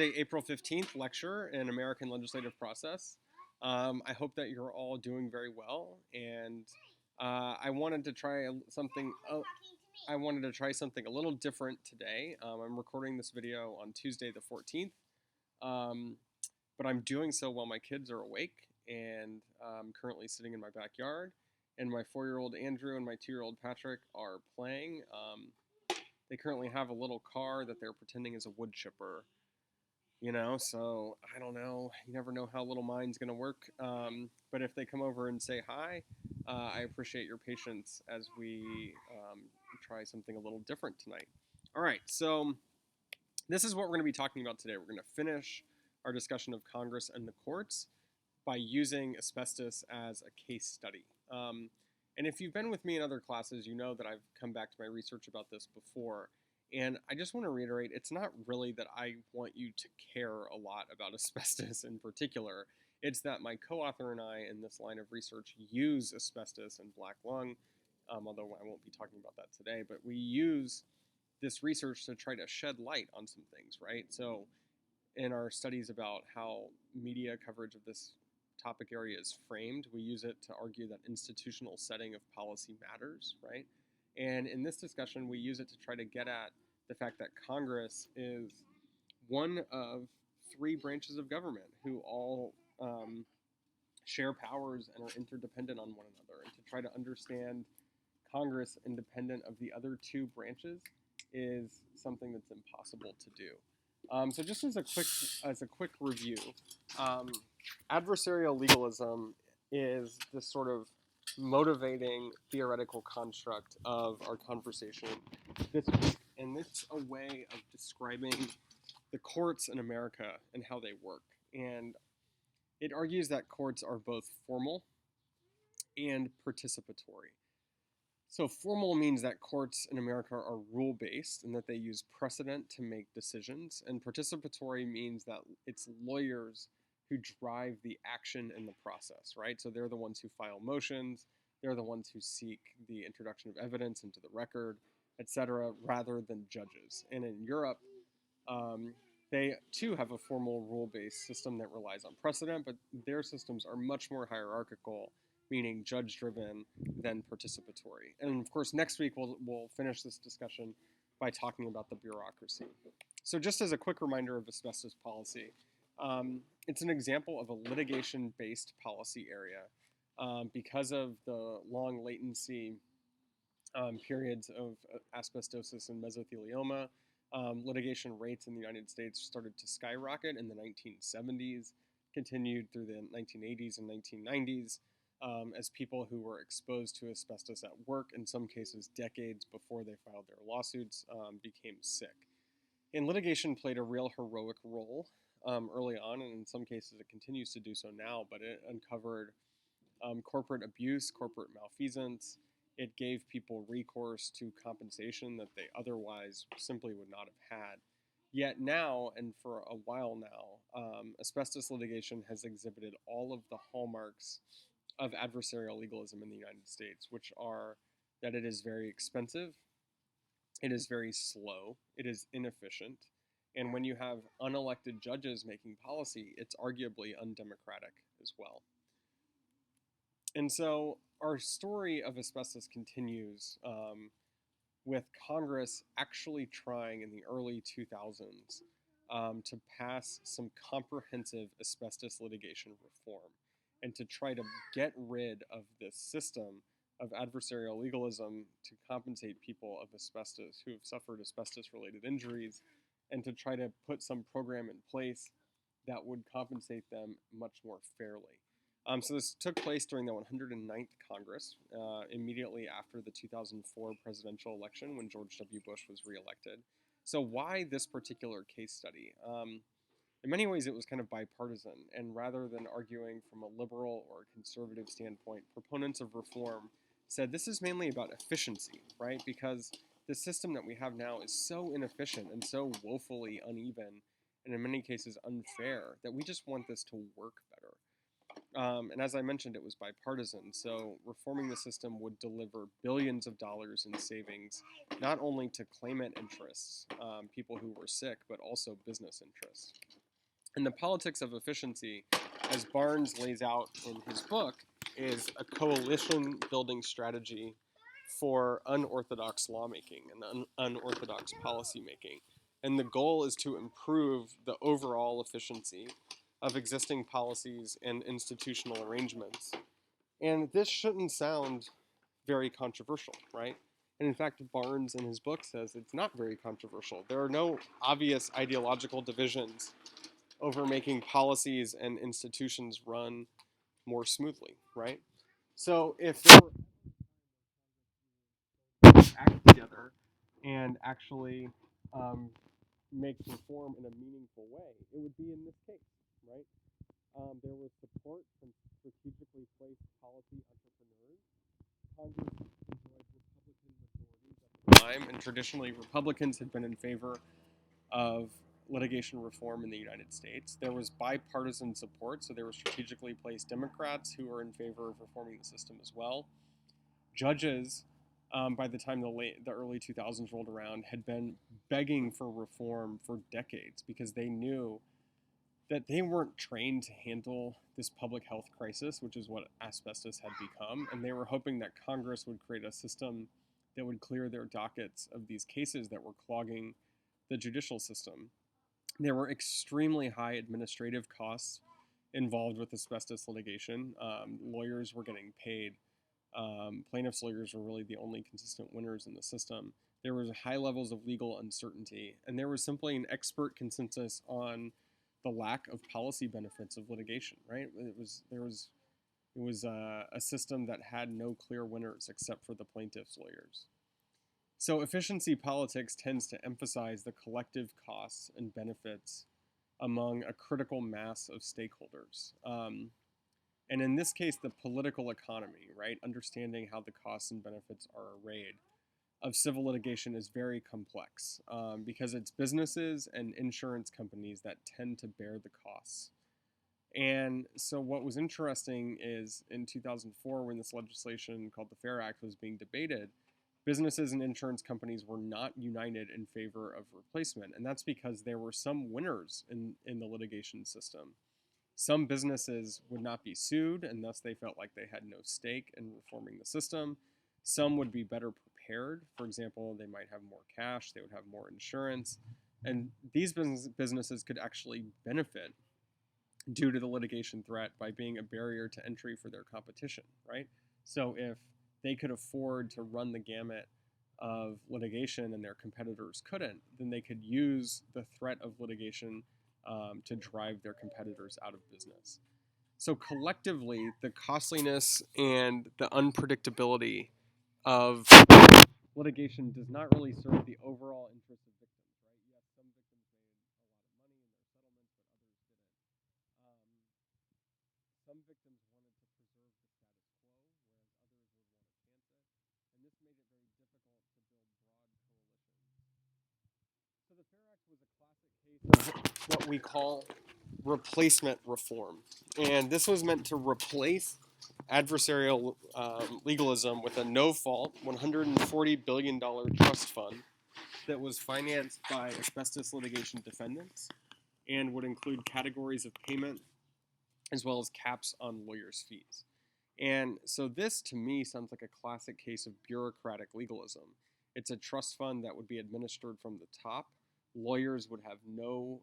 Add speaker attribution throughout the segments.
Speaker 1: The April 15th lecture in American Legislative Process. I hope that you're all doing very well, and I wanted to try something. I wanted to try something a little different today. I'm recording this video on Tuesday the 14th, um, but I'm doing so while my kids are awake, and I'm currently sitting in my backyard, and my 4-year-old Andrew and my 2-year-old Patrick are playing. They currently have a little car that they're pretending is a wood chipper. So I don't know. You never know how little mind's going to work. But if they come over and say hi, I appreciate your patience as we try something a little different tonight. All right, so this is what we're going to be talking about today. We're going to finish our discussion of Congress and the courts by using asbestos as a case study. And if you've been with me in other classes, you know that I've come back to my research about this before. And I just want to reiterate, it's not really that I want you to care a lot about asbestos in particular. It's that my co-author and I in this line of research use asbestos and black lung, although I won't be talking about that today, but we use this research to try to shed light on some things, right? So in our studies about how media coverage of this topic area is framed, we use it to argue that institutional setting of policy matters, right? And in this discussion, we use it to try to get at the fact that Congress is one of 3 branches of government who all share powers and are interdependent on one another. And to try to understand Congress independent of the other 2 branches is something that's impossible to do. So just as a quick review, adversarial legalism is this sort of motivating theoretical construct of our conversation this week, and it's a way of describing the courts in America and how they work. And it argues that courts are both formal and participatory. So formal means that courts in America are rule-based and that they use precedent to make decisions, and participatory means that it's lawyers who drive the action in the process, right? So they're the ones who file motions, they're the ones who seek the introduction of evidence into the record, etc., rather than judges. And in Europe, they too have a formal rule-based system that relies on precedent, but their systems are much more hierarchical, meaning judge-driven than participatory. And of course, next week we'll finish this discussion by talking about the bureaucracy. So just as a quick reminder of asbestos policy, it's an example of a litigation-based policy area because of the long latency periods of asbestosis and mesothelioma. Litigation rates in the United States started to skyrocket in the 1970s, continued through the 1980s and 1990s as people who were exposed to asbestos at work, in some cases decades before they filed their lawsuits, became sick. And litigation played a real heroic role early on, and in some cases it continues to do so now, but it uncovered corporate abuse, corporate malfeasance. It gave people recourse to compensation that they otherwise simply would not have had. Yet now, and for a while now, asbestos litigation has exhibited all of the hallmarks of adversarial legalism in the United States, which are that it is very expensive, it is very slow, it is inefficient, and when you have unelected judges making policy, it's arguably undemocratic as well. And so our story of asbestos continues with Congress actually trying in the early 2000s to pass some comprehensive asbestos litigation reform and to try to get rid of this system of adversarial legalism to compensate people of asbestos who have suffered asbestos-related injuries, and to try to put some program in place that would compensate them much more fairly. So this took place during the 109th Congress, immediately after the 2004 presidential election when George W. Bush was reelected. So why this particular case study? In many ways, it was kind of bipartisan, and rather than arguing from a liberal or conservative standpoint, proponents of reform said this is mainly about efficiency, right? Because the system that we have now is so inefficient and so woefully uneven, and in many cases unfair, that we just want this to work better. And as I mentioned, it was bipartisan, so reforming the system would deliver billions of dollars in savings, not only to claimant interests, people who were sick, but also business interests. And the politics of efficiency, as Barnes lays out in his book, is a coalition building strategy for unorthodox lawmaking and unorthodox policymaking. And the goal is to improve the overall efficiency of existing policies and institutional arrangements. And this shouldn't sound very controversial, right? And in fact, Barnes in his book says it's not very controversial. There are no obvious ideological divisions over making policies and institutions run more smoothly, right? So if there were act together and actually make reform in a meaningful way, it would be in this case, right? There was support from strategically placed policy entrepreneurs. Congress enjoyed Republican majorities at the time, and traditionally Republicans had been in favor of litigation reform in the United States. There was bipartisan support, so there were strategically placed Democrats who were in favor of reforming the system as well. Judges, by the time the early 2000s rolled around, had been begging for reform for decades because they knew that they weren't trained to handle this public health crisis, which is what asbestos had become, and they were hoping that Congress would create a system that would clear their dockets of these cases that were clogging the judicial system. There were extremely high administrative costs involved with asbestos litigation. Lawyers were getting paid. Plaintiffs' lawyers were really the only consistent winners in the system. There was high levels of legal uncertainty, and there was simply an expert consensus on the lack of policy benefits of litigation. Right? It was a system that had no clear winners except for the plaintiffs' lawyers. So efficiency politics tends to emphasize the collective costs and benefits among a critical mass of stakeholders. And in this case, the political economy, right? Understanding how the costs and benefits are arrayed of civil litigation is very complex because it's businesses and insurance companies that tend to bear the costs. And so, what was interesting is in 2004, when this legislation called the FAIR Act was being debated, businesses and insurance companies were not united in favor of replacement. And that's because there were some winners in the litigation system. Some businesses would not be sued, and thus they felt like they had no stake in reforming the system. Some would be better prepared. For example, they might have more cash, they would have more insurance. And these businesses could actually benefit due to the litigation threat by being a barrier to entry for their competition, right? So if they could afford to run the gamut of litigation and their competitors couldn't, then they could use the threat of litigation to drive their competitors out of business. So collectively, the costliness and the unpredictability of litigation does not really serve the overall interest of victims, right? Yes, some victims made a lot of money in their settlements, but others didn't. Some victims wanted to preserve the status quo, whereas others would want to chance it, and this made it very difficult to build broad coalitions. So the Fair Act was a classic case of what we call replacement reform. And this was meant to replace adversarial legalism with a no fault $140 billion trust fund that was financed by asbestos litigation defendants and would include categories of payment as well as caps on lawyers' fees. And so this, to me, sounds like a classic case of bureaucratic legalism. It's a trust fund that would be administered from the top. Lawyers would have no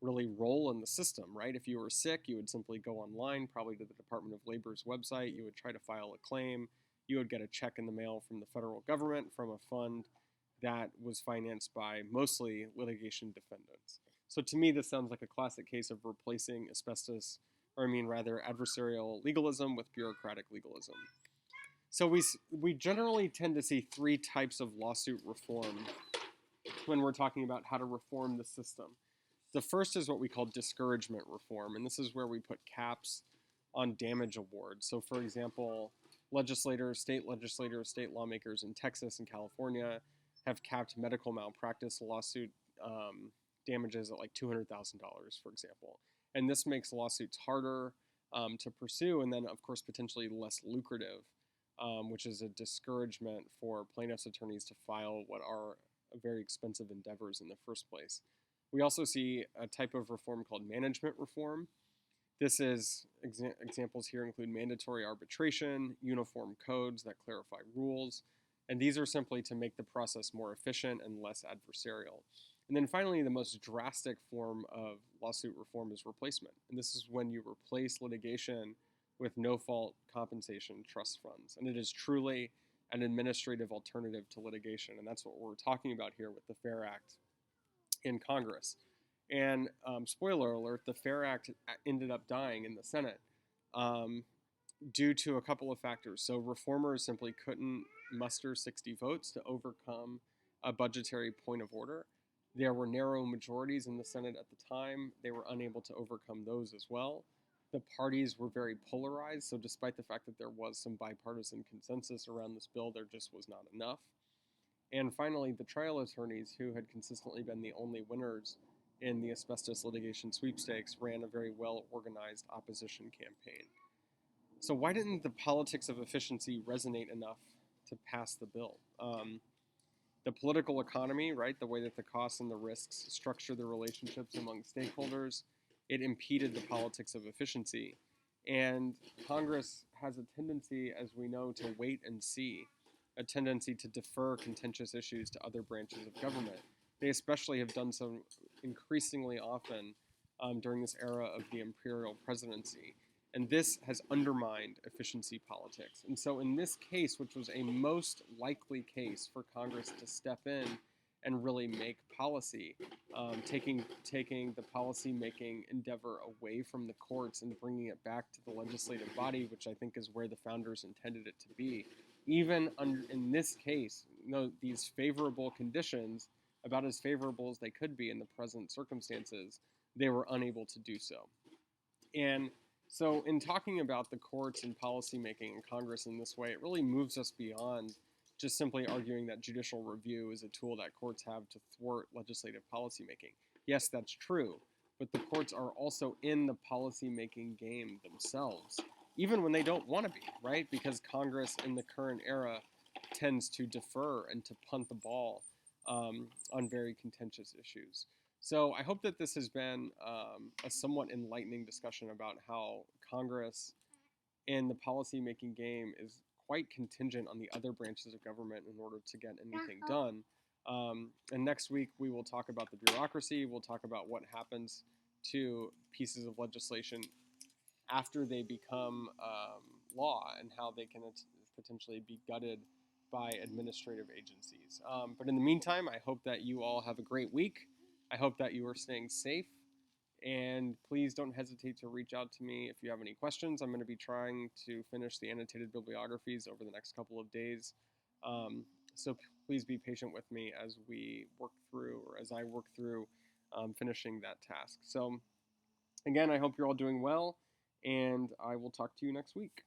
Speaker 1: really role in the system, right? If you were sick, you would simply go online, probably to the Department of Labor's website. You would try to file a claim. You would get a check in the mail from the federal government from a fund that was financed by mostly litigation defendants. So to me, this sounds like a classic case of replacing asbestos, or I mean rather adversarial legalism with bureaucratic legalism. So we generally tend to see three types of lawsuit reform when we're talking about how to reform the system. The first is what we call discouragement reform, and this is where we put caps on damage awards. So for example, state legislators, state lawmakers in Texas and California have capped medical malpractice lawsuit damages at like $200,000, for example. And this makes lawsuits harder to pursue, and then of course potentially less lucrative, which is a discouragement for plaintiffs' attorneys to file what are very expensive endeavors in the first place. We also see a type of reform called management reform. This is examples here include mandatory arbitration, uniform codes that clarify rules, and these are simply to make the process more efficient and less adversarial. And then finally, the most drastic form of lawsuit reform is replacement. And this is when you replace litigation with no-fault compensation trust funds. And it is truly an administrative alternative to litigation. And that's what we're talking about here with the FAIR Act in Congress. And spoiler alert, the FAIR Act ended up dying in the Senate due to a couple of factors. So reformers simply couldn't muster 60 votes to overcome a budgetary point of order. There were narrow majorities in the Senate at the time. They were unable to overcome those as well. The parties were very polarized, so despite the fact that there was some bipartisan consensus around this bill, there just was not enough. And finally, the trial attorneys, who had consistently been the only winners in the asbestos litigation sweepstakes, ran a very well-organized opposition campaign. So why didn't the politics of efficiency resonate enough to pass the bill? The political economy, right, the way that the costs and the risks structure the relationships among stakeholders, it impeded the politics of efficiency. And Congress has a tendency, as we know, to wait and see, a tendency to defer contentious issues to other branches of government. They especially have done so increasingly often during this era of the imperial presidency. And this has undermined efficiency politics. And so in this case, which was a most likely case for Congress to step in and really make policy, taking the policy-making endeavor away from the courts and bringing it back to the legislative body, which I think is where the founders intended it to be. Even in this case, these favorable conditions, about as favorable as they could be in the present circumstances, they were unable to do so. And so in talking about the courts and policymaking in Congress in this way, it really moves us beyond just simply arguing that judicial review is a tool that courts have to thwart legislative policymaking. Yes, that's true, but the courts are also in the policymaking game themselves, even when they don't want to be, right? Because Congress in the current era tends to defer and to punt the ball on very contentious issues. So I hope that this has been a somewhat enlightening discussion about how Congress in the policymaking game is quite contingent on the other branches of government in order to get anything done. And next week we will talk about the bureaucracy. We'll talk about what happens to pieces of legislation after they become law and how they can potentially be gutted by administrative agencies. But in the meantime, I hope that you all have a great week. I hope that you are staying safe, and please don't hesitate to reach out to me if you have any questions. I'm going to be trying to finish the annotated bibliographies over the next couple of days. So please be patient with me as we work through, or as I work through finishing that task. So again, I hope you're all doing well, and I will talk to you next week.